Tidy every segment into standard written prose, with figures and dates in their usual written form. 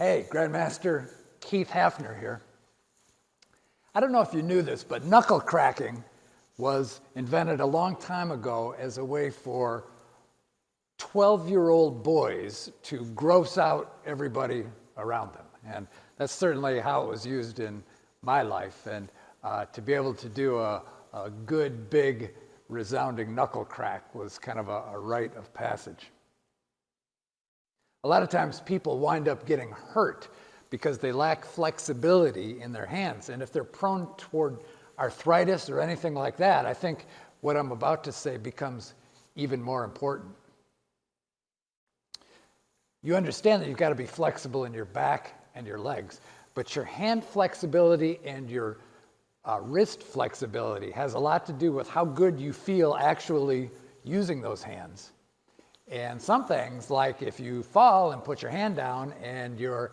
Hey, Grandmaster Keith Hafner here. I don't know if you knew this, but knuckle cracking was invented a long time ago as a way for 12-year-old boys to gross out everybody around them. And that's certainly how it was used in my life. And to be able to do a good, big, resounding knuckle crack was kind of a rite of passage. A lot of times people wind up getting hurt because they lack flexibility in their hands. And if they're prone toward arthritis or anything like that, I think what I'm about to say becomes even more important. You understand that you've got to be flexible in your back and your legs, but your hand flexibility and your wrist flexibility has a lot to do with how good you feel actually using those hands. And some things, like if you fall and put your hand down and your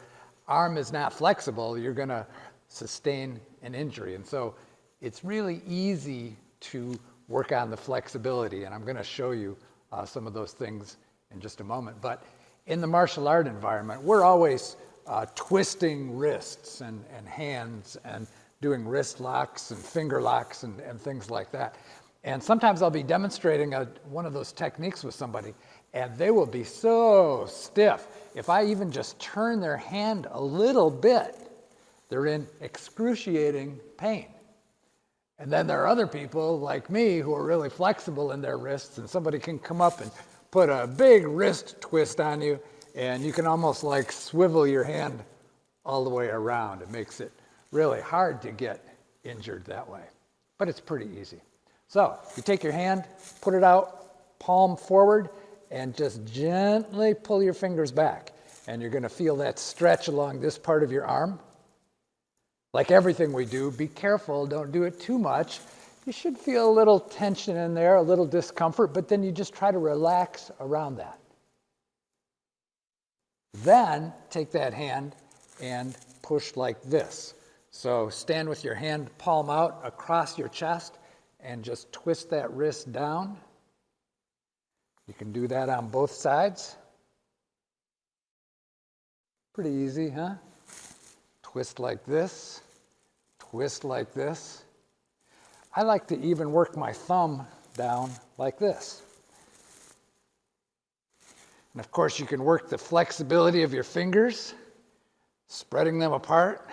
arm is not flexible, you're going to sustain an injury. And so it's really easy to work on the flexibility, and I'm going to show you some of those things in just a moment. But in the martial art environment, we're always twisting wrists and hands and doing wrist locks and finger locks and things like that. And sometimes I'll be demonstrating one of those techniques with somebody, and they will be so stiff. If I even just turn their hand a little bit, they're in excruciating pain. And then there are other people like me who are really flexible in their wrists, and somebody can come up and put a big wrist twist on you, and you can almost like swivel your hand all the way around. It makes it really hard to get injured that way, but it's pretty easy. So you take your hand, put it out, palm forward, and just gently pull your fingers back. And you're going to feel that stretch along this part of your arm. Like everything we do, be careful, don't do it too much. You should feel a little tension in there, a little discomfort, but then you just try to relax around that. Then take that hand and push like this. So stand with your hand palm out across your chest and just twist that wrist down. You can do that on both sides. Pretty easy, huh? Twist like this, twist like this. I like to even work my thumb down like this. And of course, you can work the flexibility of your fingers, spreading them apart,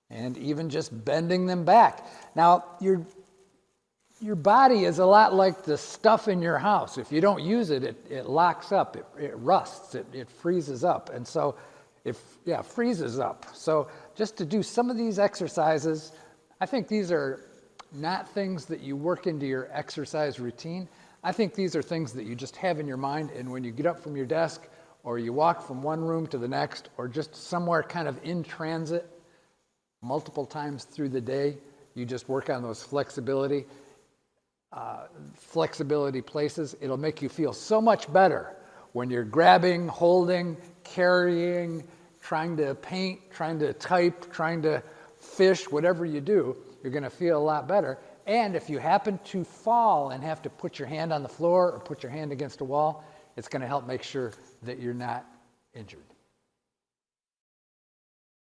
and even just bending them back. Now, your body is a lot like the stuff in your house. If you don't use it, it locks up, it rusts, it freezes up. And so, freezes up. So just to do some of these exercises, I think these are not things that you work into your exercise routine. I think these are things that you just have in your mind, and when you get up from your desk, or you walk from one room to the next, or just somewhere kind of in transit, multiple times through the day, you just work on those flexibility places. It'll make you feel so much better when you're grabbing, holding, carrying, trying to paint, trying to type, trying to fish, whatever you do, you're going to feel a lot better. And if you happen to fall and have to put your hand on the floor or put your hand against a wall, it's going to help make sure that you're not injured.